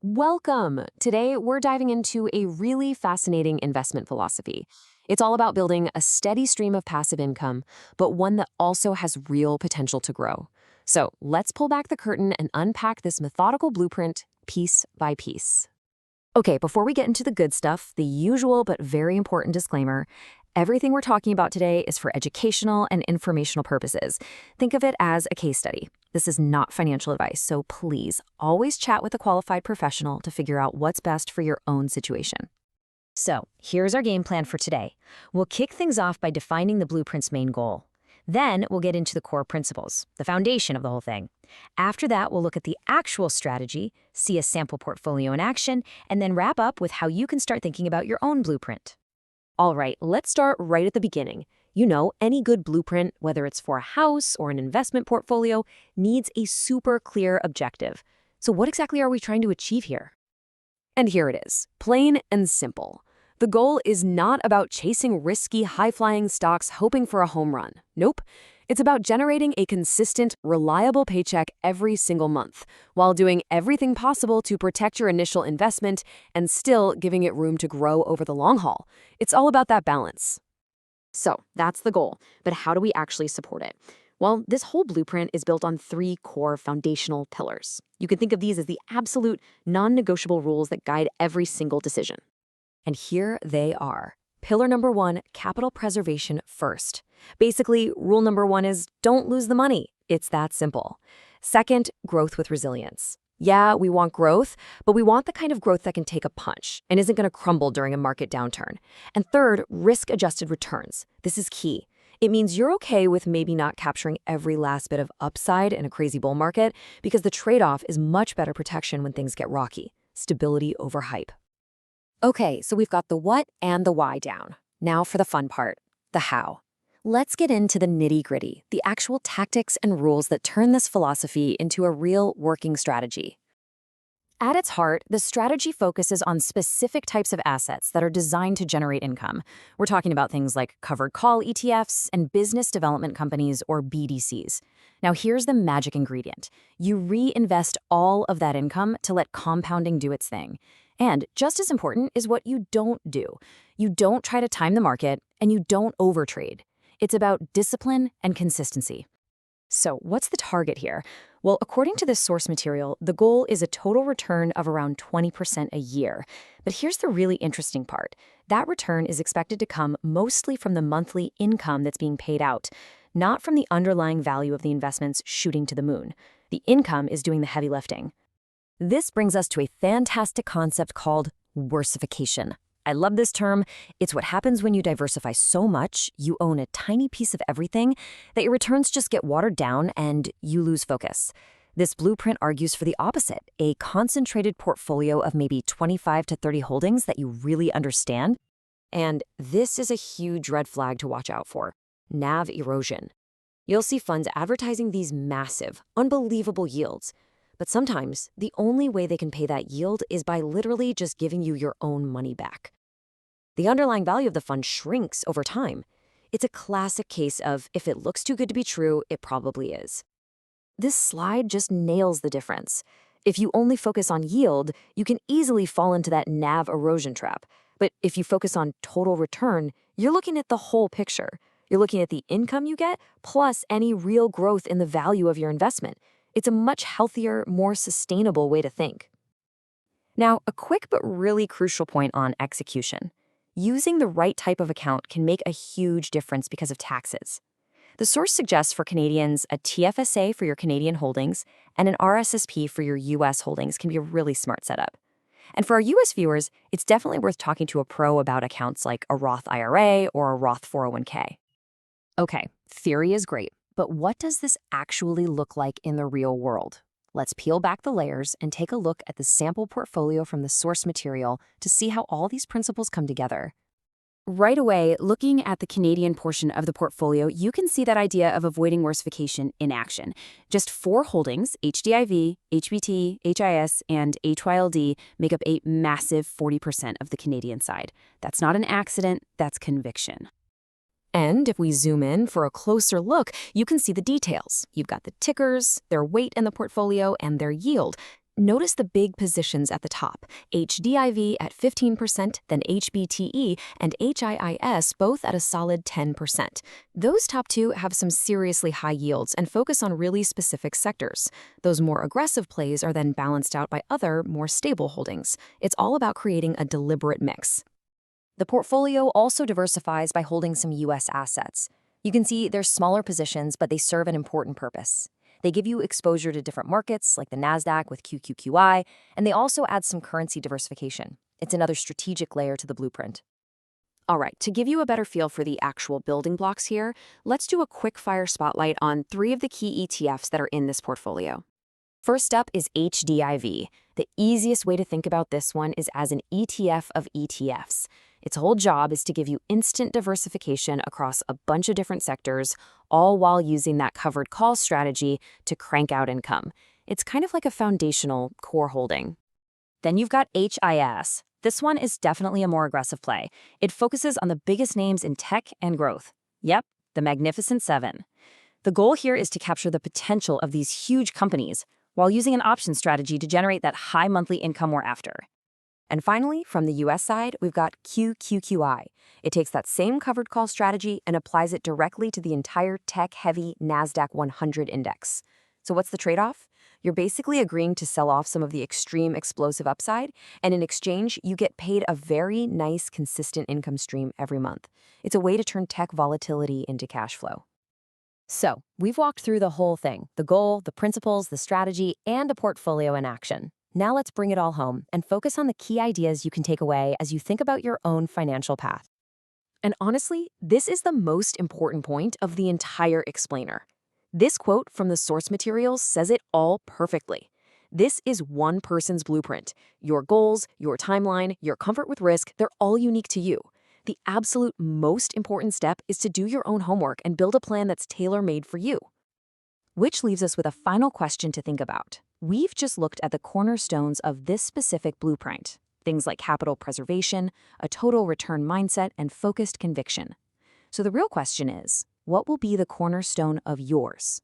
Welcome! Today, we're diving into a really fascinating investment philosophy. It's all about building a steady stream of passive income, but one that also has real potential to grow. So let's pull back the curtain and unpack this methodical blueprint piece by piece. Okay, before we get into the good stuff, the usual but very important disclaimer. Everything we're talking about today is for educational and informational purposes. Think of it as a case study. This is not financial advice, so please always chat with a qualified professional to figure out what's best for your own situation. So, here's our game plan for today. We'll kick things off by defining the blueprint's main goal. Then we'll get into the core principles, the foundation of the whole thing. After that, we'll look at the actual strategy, see a sample portfolio in action, and then wrap up with how you can start thinking about your own blueprint. All right, let's start right at the beginning. You know, any good blueprint, whether it's for a house or an investment portfolio, needs a super clear objective. So what exactly are we trying to achieve here? And here it is, plain and simple. The goal is not about chasing risky, high-flying stocks hoping for a home run. Nope. It's about generating a consistent, reliable paycheck every single month, while doing everything possible to protect your initial investment and still giving it room to grow over the long haul. It's all about that balance. So that's the goal, but how do we actually support it? Well, this whole blueprint is built on three core foundational pillars. You can think of these as the absolute, non-negotiable rules that guide every single decision. And here they are. Pillar number 1, capital preservation first. Basically, rule number 1 is don't lose the money. It's that simple. Second, growth with resilience. Yeah, we want growth, but we want the kind of growth that can take a punch and isn't going to crumble during a market downturn. And third, risk-adjusted returns. This is key. It means you're okay with maybe not capturing every last bit of upside in a crazy bull market because the trade-off is much better protection when things get rocky. Stability over hype. Okay, so we've got the what and the why down. Now for the fun part, the how. Let's get into the nitty-gritty, the actual tactics and rules that turn this philosophy into a real working strategy. At its heart, the strategy focuses on specific types of assets that are designed to generate income. We're talking about things like covered call ETFs and business development companies, or BDCs. Now here's the magic ingredient. You reinvest all of that income to let compounding do its thing. And just as important is what you don't do. You don't try to time the market, and you don't overtrade. It's about discipline and consistency. So what's the target here? Well, according to this source material, the goal is a total return of around 20% a year. But here's the really interesting part. That return is expected to come mostly from the monthly income that's being paid out, not from the underlying value of the investments shooting to the moon. The income is doing the heavy lifting. This brings us to a fantastic concept called worsification. I love this term. It's what happens when you diversify so much, you own a tiny piece of everything, that your returns just get watered down and you lose focus. This blueprint argues for the opposite, a concentrated portfolio of maybe 25 to 30 holdings that you really understand. And this is a huge red flag to watch out for, NAV erosion. You'll see funds advertising these massive, unbelievable yields. But sometimes, the only way they can pay that yield is by literally just giving you your own money back. The underlying value of the fund shrinks over time. It's a classic case of if it looks too good to be true, it probably is. This slide just nails the difference. If you only focus on yield, you can easily fall into that NAV erosion trap. But if you focus on total return, you're looking at the whole picture. You're looking at the income you get, plus any real growth in the value of your investment. It's a much healthier, more sustainable way to think. Now, a quick but really crucial point on execution. Using the right type of account can make a huge difference because of taxes. The source suggests for Canadians a TFSA for your Canadian holdings and an RSSP for your US holdings can be a really smart setup. And for our US viewers, it's definitely worth talking to a pro about accounts like a Roth IRA or a Roth 401k. Okay, theory is great. But what does this actually look like in the real world? Let's peel back the layers and take a look at the sample portfolio from the source material to see how all these principles come together. Right away, looking at the Canadian portion of the portfolio, you can see that idea of avoiding worsification in action. Just 4 holdings, HDIV, HBT, HIS, and HYLD, make up a massive 40% of the Canadian side. That's not an accident, that's conviction. And if we zoom in for a closer look, you can see the details. You've got the tickers, their weight in the portfolio, and their yield. Notice the big positions at the top, HDIV at 15%, then HBTE and HIIS both at a solid 10%. Those top two have some seriously high yields and focus on really specific sectors. Those more aggressive plays are then balanced out by other, more stable holdings. It's all about creating a deliberate mix. The portfolio also diversifies by holding some U.S. assets. You can see they're smaller positions, but they serve an important purpose. They give you exposure to different markets, like the NASDAQ with QQQI, and they also add some currency diversification. It's another strategic layer to the blueprint. All right, to give you a better feel for the actual building blocks here, let's do a quick fire spotlight on 3 of the key ETFs that are in this portfolio. First up is HDIV. The easiest way to think about this one is as an ETF of ETFs. Its whole job is to give you instant diversification across a bunch of different sectors, all while using that covered call strategy to crank out income. It's kind of like a foundational core holding. Then you've got HIS. This one is definitely a more aggressive play. It focuses on the biggest names in tech and growth. Yep, the Magnificent Seven. The goal here is to capture the potential of these huge companies while using an option strategy to generate that high monthly income we're after. And finally, from the US side, we've got QQQI. It takes that same covered call strategy and applies it directly to the entire tech-heavy NASDAQ 100 index. So what's the trade-off? You're basically agreeing to sell off some of the extreme explosive upside, and in exchange, you get paid a very nice, consistent income stream every month. It's a way to turn tech volatility into cash flow. So, we've walked through the whole thing, the goal, the principles, the strategy, and the portfolio in action. Now let's bring it all home and focus on the key ideas you can take away as you think about your own financial path. And honestly, this is the most important point of the entire explainer. This quote from the source materials says it all perfectly. This is one person's blueprint. Your goals, your timeline, your comfort with risk, they're all unique to you. The absolute most important step is to do your own homework and build a plan that's tailor-made for you. Which leaves us with a final question to think about. We've just looked at the cornerstones of this specific blueprint, things like capital preservation, a total return mindset, and focused conviction. So the real question is, what will be the cornerstone of yours?